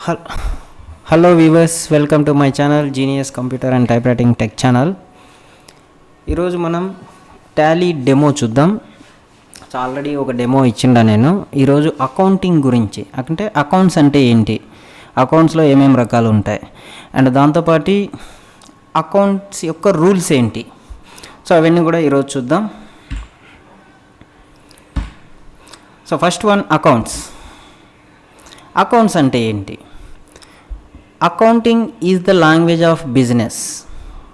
Hel- Hello viewers, welcome to my channel Genius Computer and Typewriting Tech channel. ఈరోజు మనం Tally demo చూద్దాం. Already ఒక demo ఇచ్చిండా నేను. ఈరోజు అకౌంటింగ్ గురించి, అంటే అకౌంట్స్ అంటే ఏంటి, అకౌంట్స్లో ఏమేమి రకాలు ఉంటాయి, అండ్ దాంతోపాటు అకౌంట్స్ యొక్క రూల్స్ ఏంటి, సో అవన్నీ కూడా ఈరోజు చూద్దాం. సో ఫస్ట్ వన్, అకౌంట్స్ అంటే ఏంటి? Accounting is the language of business.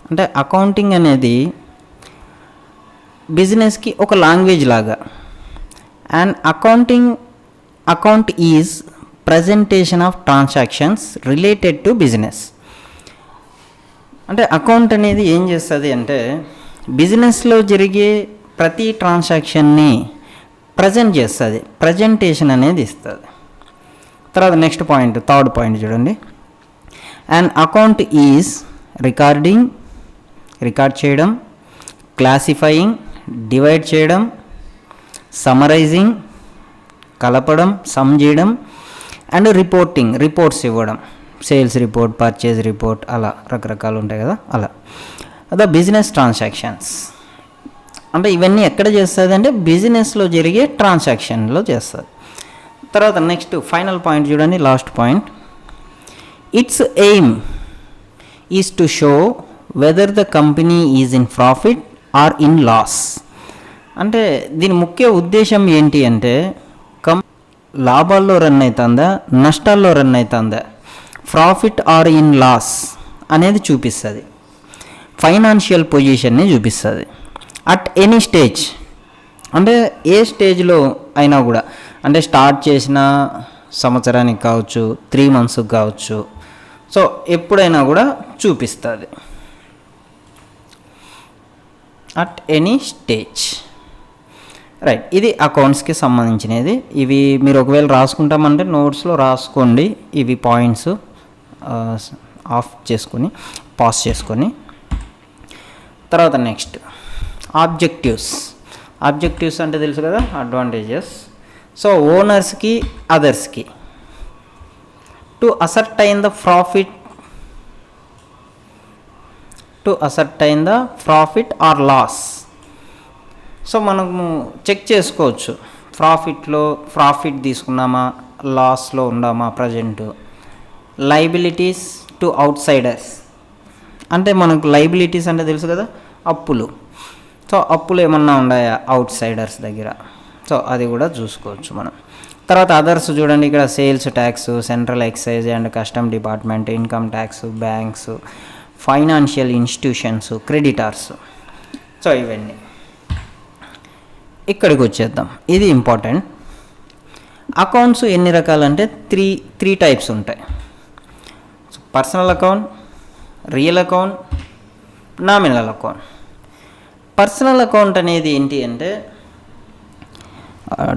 అంటే అకౌంటింగ్ అనేది బిజినెస్కి ఒక లాంగ్వేజ్ లాగా. And account is presentation of transactions related to business. అంటే అకౌంట్ అనేది ఏం చేస్తుంది అంటే బిజినెస్లో జరిగే ప్రతి ట్రాన్సాక్షన్ని ప్రజెంట్ చేస్తుంది, ప్రజెంటేషన్ అనేది ఇస్తుంది. తర్వాత నెక్స్ట్ పాయింట్, థర్డ్ పాయింట్ చూడండి. అండ్ అకౌంట్ ఈజ్ రికార్డ్ చేయడం, క్లాసిఫైయింగ్, డివైడ్ చేయడం, సమరైజింగ్, కలపడం, సమ్ చేయడం, అండ్ రిపోర్ట్స్ ఇవ్వడం. సేల్స్ రిపోర్ట్, పర్చేజ్ రిపోర్ట్, అలా రకరకాలు ఉంటాయి కదా, అలా ద బిజినెస్ ట్రాన్సాక్షన్స్. అంటే ఇవన్నీ ఎక్కడ చేస్తుంది అంటే బిజినెస్లో జరిగే ట్రాన్సాక్షన్లో చేస్తుంది. తర్వాత నెక్స్ట్ ఫైనల్ పాయింట్ చూడండి, last point. Its aim is to show whether the company is in profit or in loss. అంటే దీని ముఖ్య ఉద్దేశం ఏంటి అంటే లాభాల్లో రన్ అవుతుందా, నష్టాల్లో రన్ అవుతుందా, ప్రాఫిట్ ఆర్ ఇన్ లాస్ అనేది చూపిస్తుంది. ఫైనాన్షియల్ పొజిషన్ని చూపిస్తుంది అట్ ఎనీ స్టేజ్. అంటే ఏ స్టేజ్లో అయినా కూడా, అంటే స్టార్ట్ చేసిన సంవత్సరానికి కావచ్చు, 3 monthsకి కావచ్చు, సో ఎప్పుడైనా కూడా చూపిస్తుంది అట్ ఎనీ స్టేజ్. రైట్, ఇది అకౌంట్స్కి సంబంధించినది. ఇవి మీరు ఒకవేళ రాసుకుంటామంటే నోట్స్లో రాసుకోండి. ఇవి పాయింట్స్ ఆఫ్ చేసుకొని పాస్ చేసుకొని. తర్వాత నెక్స్ట్ ఆబ్జెక్టివ్స్ అంటే తెలుసు కదా, అడ్వాంటేజెస్. సో ఓనర్స్కి, అదర్స్కి to ascertain the profit or loss. So మనము చెక్ చేసుకోవచ్చు, ప్రాఫిట్ తీసుకున్నామా, లాస్లో ఉన్నామా present. Liabilities to outsiders. అంటే మనకు లైబిలిటీస్ అంటే తెలుసు కదా, అప్పులు. సో అప్పులు ఏమన్నా ఉన్నాయా అవుట్ సైడర్స్ దగ్గర, సో అది కూడా చూసుకోవచ్చు మనం. తర్వాత అదర్స్ చూడండి, ఇక్కడ sales tax, central excise and custom department, income tax, banks, financial institutions, creditors. So ఇవన్నీ. ఇక్కడికి వచ్చేద్దాం, ఇది ఇంపార్టెంట్. అకౌంట్స్ ఎన్ని రకాలంటే త్రీ టైప్స్ ఉంటాయి. Personal account, real account, nominal account. Personal account అనేది ఏంటి అంటే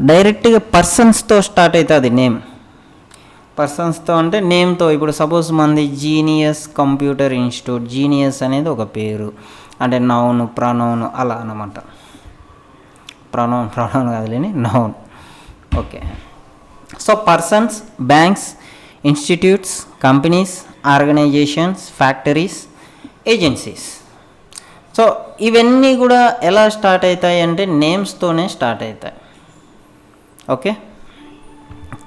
డైరెక్ట్గా పర్సన్స్తో స్టార్ట్ అవుతుంది. పర్సన్స్తో అంటే నేమ్తో. ఇప్పుడు సపోజ్ మంది జీనియస్ కంప్యూటర్ ఇన్స్టిట్యూట్, జీనియస్ అనేది ఒక పేరు, అంటే నౌన్, ప్రొనౌన్ అలా అన్నమాట. ప్రొనౌన్ కాదులేని noun. Okay. So persons, banks, institutes, companies, organisations, factories, agencies. So ఇవన్నీ కూడా ఎలా స్టార్ట్ అవుతాయి అంటే నేమ్స్తోనే స్టార్ట్ అవుతాయి. ఓకే.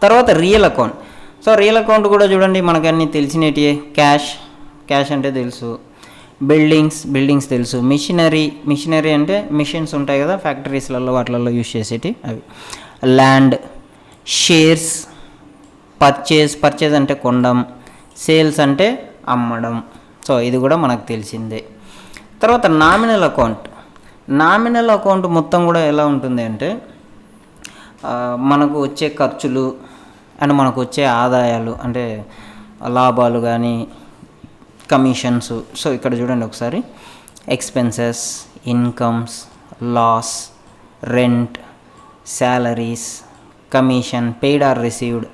తర్వాత real account. So real account కూడా చూడండి, మనకు అన్నీ తెలిసినవి. క్యాష్ అంటే తెలుసు. బిల్డింగ్స్ తెలుసు. మిషనరీ అంటే మిషన్స్ ఉంటాయి కదా ఫ్యాక్టరీస్లలో, వాటిలలో యూజ్ చేసేటి అవి. ల్యాండ్, షేర్స్, పర్చేజ్ అంటే కొనడం, సేల్స్ అంటే అమ్మడం. సో ఇది కూడా మనకు తెలిసిందే. తర్వాత నామినల్ అకౌంట్ మొత్తం కూడా ఎలా ఉంటుంది అంటే మనకు వచ్చే ఖర్చులు అండ్ మనకు వచ్చే ఆదాయాలు, అంటే లాభాలు కానీ కమిషన్స్. సో ఇక్కడ చూడండి ఒకసారి, expenses, incomes, loss, rent, salaries, commission, paid or received,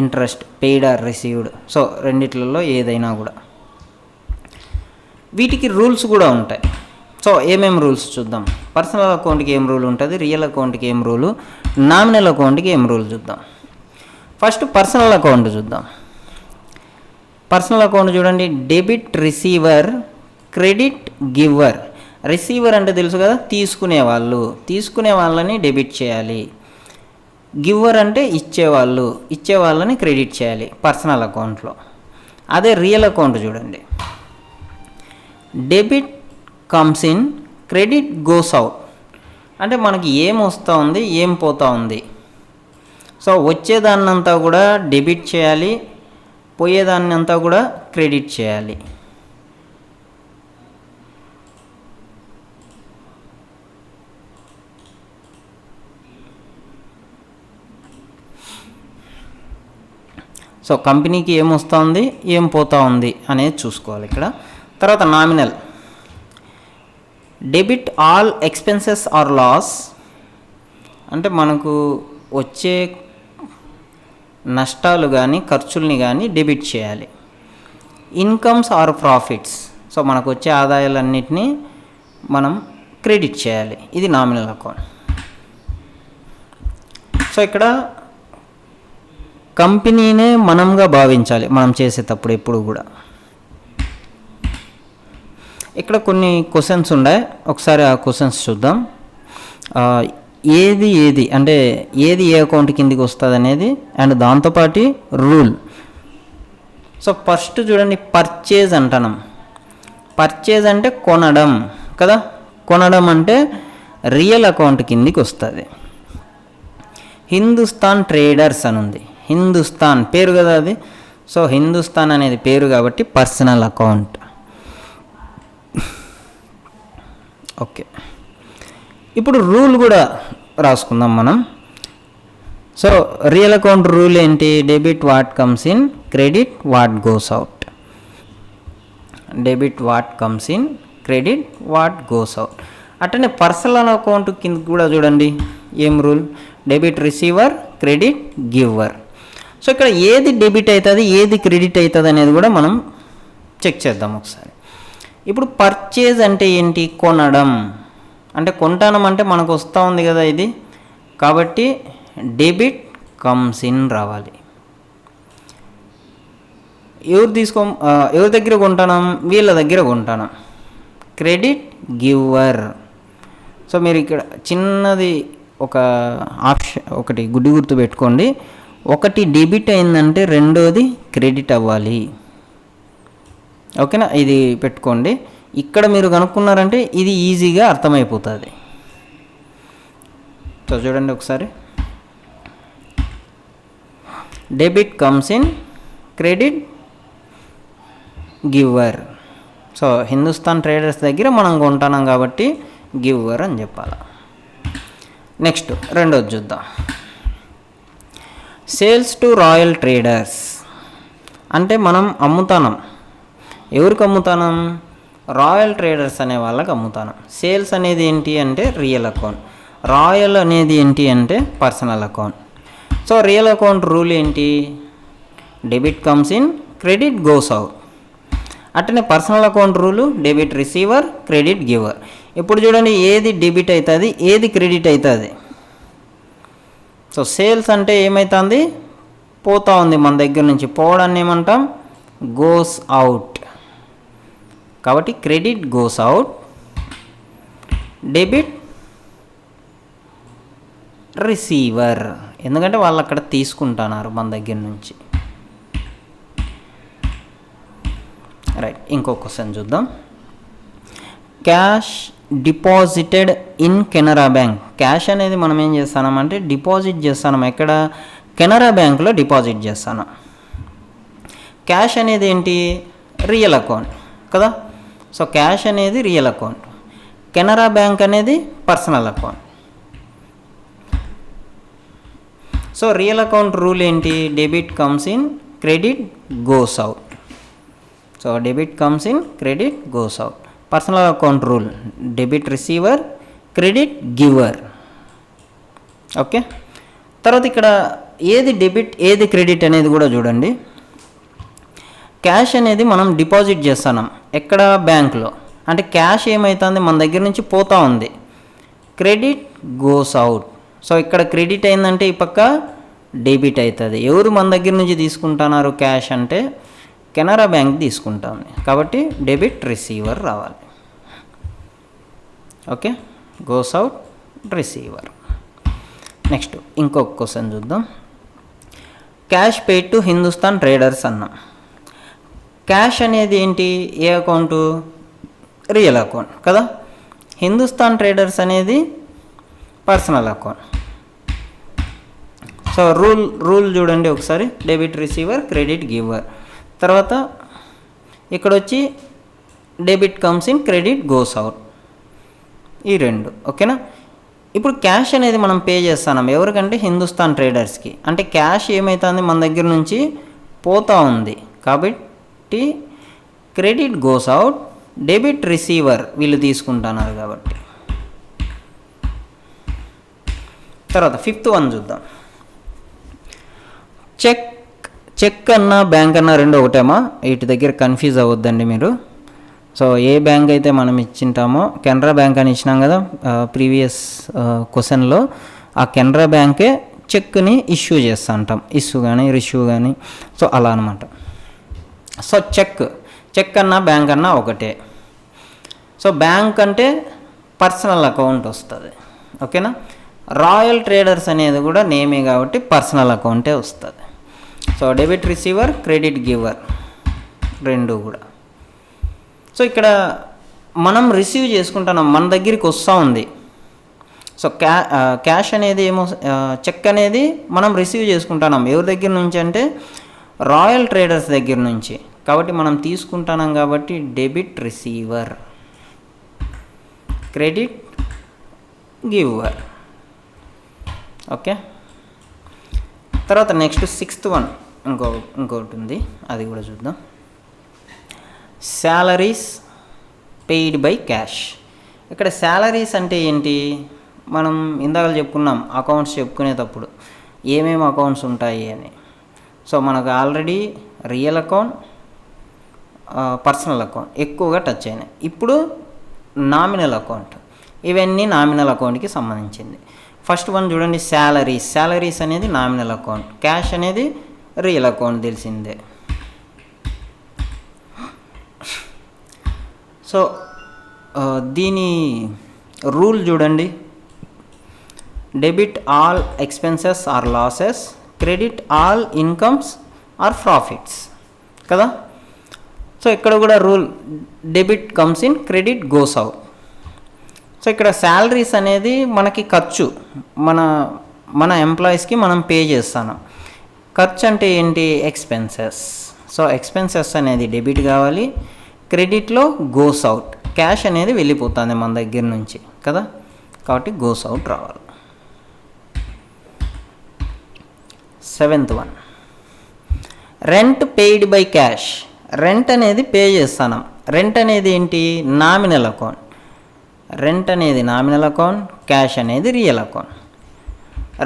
interest, paid or received. So రెండిట్లలో ఏదైనా కూడా. వీటికి రూల్స్ కూడా ఉంటాయి. సో ఏమేమి రూల్స్ చూద్దాం. పర్సనల్ అకౌంట్కి ఏం రూల్ ఉంటుంది, రియల్ అకౌంట్కి ఏం రూలు, నామినల్ అకౌంట్కి ఏం రూల్ చూద్దాం. ఫస్ట్ పర్సనల్ అకౌంట్ చూద్దాం. పర్సనల్ అకౌంట్ చూడండి, debit receiver, credit giver. Receiver అంటే తెలుసు కదా, తీసుకునే వాళ్ళని డెబిట్ చేయాలి. గివర్ అంటే ఇచ్చే వాళ్ళని క్రెడిట్ చేయాలి పర్సనల్ అకౌంట్లో. అదే రియల్ అకౌంట్ చూడండి, debit comes in, credit goes out. అంటే మనకి ఏం వస్తూ ఉంది, ఏం పోతూ ఉంది. సో వచ్చేదాన్నంతా కూడా డెబిట్ చేయాలి, పోయేదాన్ని అంతా కూడా క్రెడిట్ చేయాలి. సో కంపెనీకి ఏం వస్తూ ఉంది, ఏం పోతూ ఉంది అనేది చూసుకోవాలి ఇక్కడ. తర్వాత nominal, debit all expenses or loss. అంటే మనకు వచ్చే నష్టాలు కానీ ఖర్చుల్ని కానీ డెబిట్ చేయాలి. ఇన్కమ్స్ ఆర్ ప్రాఫిట్స్, సో మనకు వచ్చే ఆదాయాలన్నిటినీ మనం క్రెడిట్ చేయాలి. ఇది నామినల్ అకౌంట్. సో ఇక్కడ కంపెనీనే మనంగా భావించాలి మనం చేసేటప్పుడు ఎప్పుడు కూడా. ఇక్కడ కొన్ని క్వశ్చన్స్ ఉన్నాయి, ఒకసారి ఆ క్వశ్చన్స్ చూద్దాం. ఏది అంటే ఏది ఏ అకౌంట్ కిందికి వస్తుంది అనేది, అండ్ దాంతోపాటు రూల్. సో ఫస్ట్ చూడండి, పర్చేజ్ అంటున్నాం. పర్చేజ్ అంటే కొనడం కదా, కొనడం అంటే రియల్ అకౌంట్ కిందికి వస్తుంది. హిందుస్థాన్ ట్రేడర్స్ అని ఉంది, హిందుస్థాన్ పేరు కదా అది. సో హిందుస్థాన్ అనేది పేరు కాబట్టి పర్సనల్ అకౌంట్. ఓకే, ఇప్పుడు రూల్ కూడా రాసుకుందాం మనం. సో రియల్ అకౌంట్ రూల్ ఏంటి, debit what comes in, credit what goes out. Debit what comes in, credit what goes out. అట్లనే పర్సనల్ అకౌంట్ కింద కూడా చూడండి ఏం rule, debit receiver, credit giver. So ఇక్కడ ఏది డెబిట్ అవుతుంది, ఏది క్రెడిట్ అవుతుంది అనేది కూడా మనం చెక్ చేద్దాం ఒకసారి. ఇప్పుడు పర్చేజ్ అంటే ఏంటి, కొనడం. అంటే కొంటానం అంటే మనకు వస్తూ ఉంది కదా ఇది, కాబట్టి డెబిట్ కమ్స్ ఇన్ రావాలి. ఎవరి దగ్గర కొంటాం, వీళ్ళ దగ్గర కొంటాం, క్రెడిట్ గివర్. సో మీరు ఇక్కడ చిన్నది ఒక ఆప్షన్ ఒకటి గుడ్డి గుర్తు పెట్టుకోండి, ఒకటి డెబిట్ అయిందంటే రెండోది క్రెడిట్ అవ్వాలి. ఓకేనా, ఇది పెట్టుకోండి. ఇక్కడ మీరు కనుక్కున్నారంటే ఇది ఈజీగా అర్థమైపోతుంది. సో చూడండి ఒకసారి, debit comes in, credit giver. So Hindustan traders దగ్గర మనం కొంటున్నాం కాబట్టి గివర్ అని చెప్పాలి. నెక్స్ట్ రెండోది చూద్దాం, సేల్స్ టు రాయల్ ట్రేడర్స్. అంటే మనం అమ్ముతాం, ఎవరికి అమ్ముతాం, రాయల్ ట్రేడర్స్ అనే వాళ్ళకి అమ్ముతాను. సేల్స్ అనేది ఏంటి అంటే రియల్ అకౌంట్, రాయల్ అనేది ఏంటి అంటే personal account. So real account rule ఏంటి, debit comes in, credit goes out. అట్లనే personal account rule debit receiver, credit giver. ఇప్పుడు చూడండి ఏది డెబిట్ అవుతుంది, ఏది క్రెడిట్ అవుతుంది. సో సేల్స్ అంటే ఏమవుతుంది, పోతూ ఉంది మన దగ్గర నుంచి, పోవడాన్ని ఏమంటాం, గోస్ అవుట్. కాబట్టి credit goes out, debit receiver, ఎందుకంటే వాళ్ళు అక్కడ తీసుకుంటున్నారు మన దగ్గర నుంచి. రైట్, ఇంకో క్వశ్చన్ చూద్దాం. Cash deposited in Canara bank. Cash అనేది మనం ఏం చేస్తామంటే డిపాజిట్ చేస్తాం, ఎక్కడ, కెనరా బ్యాంకులో డిపాజిట్ చేస్తాను. క్యాష్ అనేది ఏంటి, రియల్ అకౌంట్ కదా. సో క్యాష్ అనేది రియల్ అకౌంట్, కెనరా బ్యాంక్ అనేది personal account. So real account rule ఏంటి, debit comes in, credit goes out. So debit comes in, credit goes out. Personal account rule debit receiver, credit giver. Okay, తర్వాత ఇక్కడ ఏది debit ఏది credit అనేది కూడా చూడండి. Cash అనేది మనం డిపాజిట్ చేస్తున్నాం ఎక్కడ, బ్యాంక్లో. అంటే క్యాష్ ఏమవుతుంది, మన దగ్గర నుంచి పోతూ ఉంది, క్రెడిట్ గోస్ అవుట్. సో ఇక్కడ క్రెడిట్ అయిందంటే ఈ పక్క డెబిట్ అవుతుంది. ఎవరు మన దగ్గర నుంచి తీసుకుంటున్నారు క్యాష్ అంటే కెనరా బ్యాంక్ తీసుకుంటాం కాబట్టి డెబిట్ రిసీవర్ రావాలి. Okay, goes out receiver. Next ఇంకొక క్వశ్చన్ చూద్దాం. Cash paid to Hindustan traders అన్నాం. క్యాష్ అనేది ఏంటి? ఏ అకౌంటు? రియల్ అకౌంట్ కదా. హిందుస్థాన్ ట్రేడర్స్ అనేది పర్సనల్ అకౌంట్. సో రూల్ చూడండి ఒకసారి. Debit receiver, credit giver. తర్వాత ఇక్కడ వచ్చి debit comes in, credit goes out. ఈ రెండు ఓకేనా. ఇప్పుడు క్యాష్ అనేది మనం పే చేస్తున్నాం ఎవరికంటే హిందుస్థాన్ ట్రేడర్స్కి. అంటే క్యాష్ ఏమవుతుంది మన దగ్గర నుంచి పోతూ ఉంది కాబట్టి credit goes out, debit receiver వీళ్ళు తీసుకుంటున్నారు కాబట్టి. తర్వాత 5th వన్ చూద్దాం. చెక్ అన్నా బ్యాంక్ అన్నా రెండు ఒకటేమా? వీటి దగ్గర కన్ఫ్యూజ్ అవ్వద్దండి మీరు. సో ఏ బ్యాంక్ అయితే మనం ఇచ్చింటామో, కెనరా బ్యాంక్ అని ఇచ్చినాం కదా ప్రీవియస్ క్వశ్చన్లో, ఆ కెనరా బ్యాంకే చెక్ని ఇష్యూ చేస్తూ ఉంటాం, ఇష్యూ కానీ రిష్యూ కానీ. సో అలా అనమాట. సో చెక్ అన్నా బ్యాంక్ అన్నా ఒకటే. సో బ్యాంక్ అంటే పర్సనల్ అకౌంట్ వస్తుంది ఓకేనా. రాయల్ ట్రేడర్స్ అనేది కూడా నేమే కాబట్టి పర్సనల్ అకౌంటే వస్తుంది. So debit receiver, credit giver రెండు కూడా. సో ఇక్కడ మనం రిసీవ్ చేసుకుంటున్నాం, మన దగ్గరికి వస్తూ ఉంది. సో క్యాష్ అనేది ఏమో, చెక్ అనేది మనం రిసీవ్ చేసుకుంటున్నాం ఎవరి దగ్గర నుంచి అంటే రాయల్ ట్రేడర్స్ దగ్గర నుంచి. కాబట్టి మనం తీసుకుంటున్నాం కాబట్టి debit receiver, credit giver. Okay, తర్వాత నెక్స్ట్ 6th వన్ ఇంకొకటి ఉంది, అది కూడా చూద్దాం. Salaries paid by cash. ఇక్కడ శాలరీస్ అంటే ఏంటి? మనం ఇందాక చెప్పుకున్నాం అకౌంట్స్ చెప్పుకునేటప్పుడు ఏమేమి అకౌంట్స్ ఉంటాయి అని. సో మనకు already real account, personal account ఎక్కువగా టచ్ అయినాయి. ఇప్పుడు నామినల్ అకౌంట్, ఇవన్నీ నామినల్ అకౌంట్కి సంబంధించింది. ఫస్ట్ వన్ చూడండి, శాలరీస్ అనేది నామినల్ అకౌంట్, క్యాష్ అనేది రియల్ అకౌంట్ తెలిసిందే. సో దీని రూల్ చూడండి, debit all expenses or losses, credit all incomes or profits కదా. సో ఇక్కడ కూడా rule debit comes in, credit goes out. So ఇక్కడ శాలరీస్ అనేది మనకి ఖర్చు, మన ఎంప్లాయీస్కి మనం పే చేస్తాను. ఖర్చు అంటే ఏంటి? ఎక్స్పెన్సెస్. సో ఎక్స్పెన్సెస్ అనేది డెబిట్ కావాలి, క్రెడిట్లో గోస్ అవుట్, క్యాష్ అనేది వెళ్ళిపోతుంది మన దగ్గర నుంచి కదా, కాబట్టి గోస్ అవుట్ రావాలి. 7th one, rent paid by cash. Rent అనేది పే చేస్తాను. రెంట్ అనేది ఏంటి? Nominal account. రెంట్ అనేది నామినల్ అకౌంట్, క్యాష్ అనేది రియల్ అకౌంట్.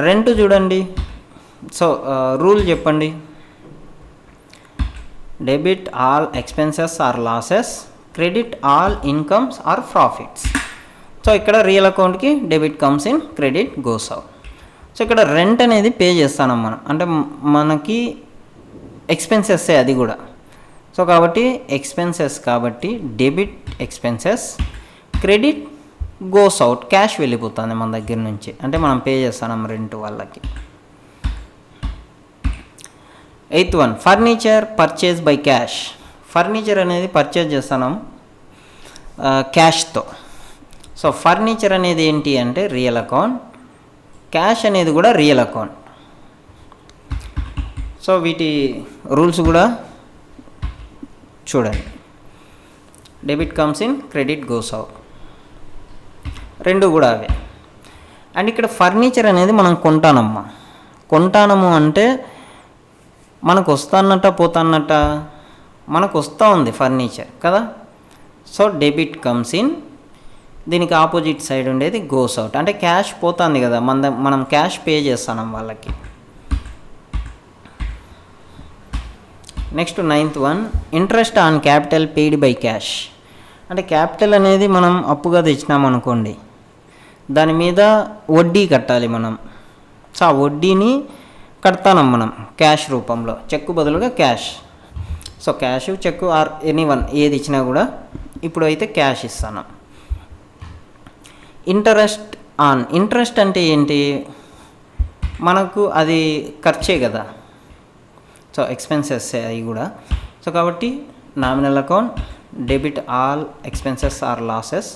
రెంట్ చూడండి, సో రూల్ చెప్పండి, debit all expenses or losses, credit all incomes or profits. So ఇక్కడ real account debit comes in, credit goes out. So ఇక్కడ rent అనేది pay చేస్తాం మనం, అంటే మనకి ఎక్స్పెన్సెస్సే అది కూడా. సో కాబట్టి ఎక్స్పెన్సెస్ కాబట్టి debit expenses, credit goes out, cash వెళ్ళిపోతుంది మన దగ్గర నుంచి, అంటే మనం పే చేస్తాం రెంట్ వాళ్ళకి. 8th one, furniture purchase by cash. Furniture అనేది పర్చేజ్ చేస్తాం క్యాష్తో. సో ఫర్నిచర్ అనేది ఏంటి అంటే రియల్ అకౌంట్, క్యాష్ అనేది కూడా రియల్ అకౌంట్. సో వీటి రూల్స్ కూడా చూడండి, debit comes in, credit goes out, రెండు కూడా అవే. అండ్ ఇక్కడ ఫర్నిచర్ అనేది మనం కొంటానము అంటే మనకు వస్తానట్ట పోతానట్ట, మనకు వస్తూ ఉంది ఫర్నిచర్ కదా. సో డెబిట్ కమ్స్ ఇన్, దీనికి ఆపోజిట్ సైడ్ ఉండేది గోస్ అవుట్, అంటే క్యాష్ పోతుంది కదా, మనం క్యాష్ పే చేస్తున్నాం వాళ్ళకి. Next 9th one, interest on capital paid by cash. అంటే క్యాపిటల్ అనేది మనం అప్పుగా తెచ్చినాం అనుకోండి, దాని మీద వడ్డీ కట్టాలి మనం. సో ఆ వడ్డీని కడతాం మనం క్యాష్ రూపంలో, చెక్కు బదులుగా cash. So cash, cheque or anyone ఏది ఇచ్చినా కూడా ఇప్పుడు అయితే క్యాష్ ఇస్తాను. ఇంట్రెస్ట్ అంటే ఏంటి, మనకు అది ఖర్చే కదా, సో ఎక్స్పెన్సెస్ అవి కూడా. సో కాబట్టి nominal account debit all expenses or losses,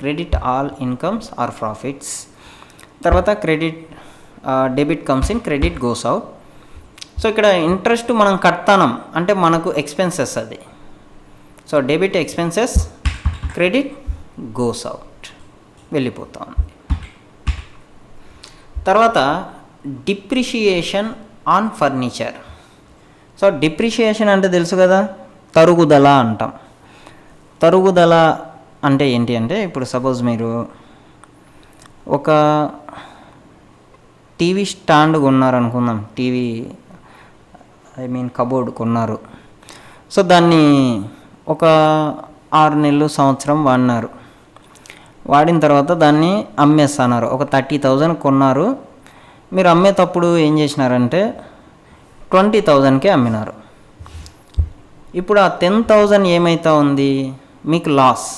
credit all incomes or profits. తర్వాత debit comes in, credit goes out. So ఇక్కడ ఇంట్రెస్ట్ మనం కడతాం అంటే మనకు ఎక్స్పెన్సెస్ అది. So debit expenses, credit goes out, వెళ్ళిపోతా ఉంది. తర్వాత depreciation on furniture. So depreciation అంటే తెలుసు కదా, తరుగుదల అంటాం. తరుగుదల అంటే ఏంటి అంటే, ఇప్పుడు సపోజ్ మీరు ఒక టీవీ స్టాండ్ కొన్నారనుకుందాం, కబోర్డ్ కొన్నారు. సో దాన్ని ఒక 6 నెలలు, సంవత్సరం వాడినారు. వాడిన తర్వాత దాన్ని అమ్మేస్తున్నారు. ఒక 30,000 కొన్నారు, మీరు అమ్మేటప్పుడు ఏం చేసినారంటే 20,000కే అమ్మినారు. ఇప్పుడు ఆ 10,000 ఏమైతా ఉంది, మీకు లాస్.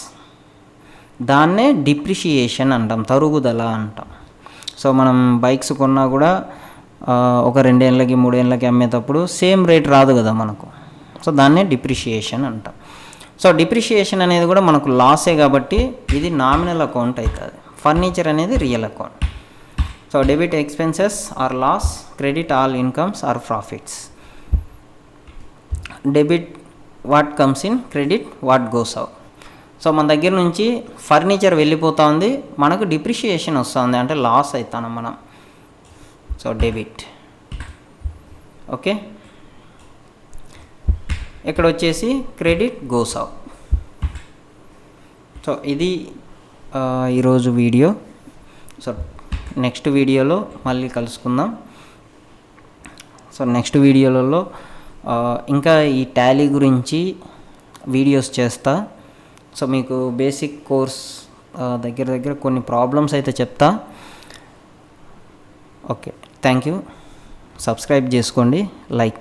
దాన్నే డిప్రిషియేషన్ అంటాం, తరుగుదల అంటాం. సో మనం బైక్స్ కొన్నా కూడా ఒక 2 ఏళ్ళకి 3 ఏళ్ళకి అమ్మేటప్పుడు సేమ్ రేట్ రాదు కదా మనకు. సో దాన్నే డిప్రిషియేషన్ అంటాం. సో డిప్రిషియేషన్ అనేది కూడా మనకు లాసే కాబట్టి ఇది నామినల్ అకౌంట్ అవుతుంది. ఫర్నిచర్ అనేది real account. So debit expenses or loss, credit all incomes or profits. Debit what comes in, credit what goes out. So మన దగ్గర నుంచి ఫర్నిచర్ వెళ్ళిపోతూ ఉంది, మనకు డిప్రిషియేషన్ వస్తుంది, అంటే లాస్ అవుతాను మనం. So debit. ఓకే, ఇక్కడ వచ్చేసి క్రెడిట్ గోస్ అవుట్. సో ఇది ఈరోజు వీడియో. సో నెక్స్ట్ వీడియోలో మళ్ళీ కలుసుకుందాం. సో నెక్స్ట్ వీడియోలలో ఇంకా ఈ టాలీ గురించి వీడియోస్ చేస్తా. సో మీకు బేసిక్ కోర్స్ దగ్గర కొన్ని ప్రాబ్లమ్స్ అయితే చెప్తా. Okay, thank you. సబ్స్క్రైబ్ చేసుకోండి, లైక్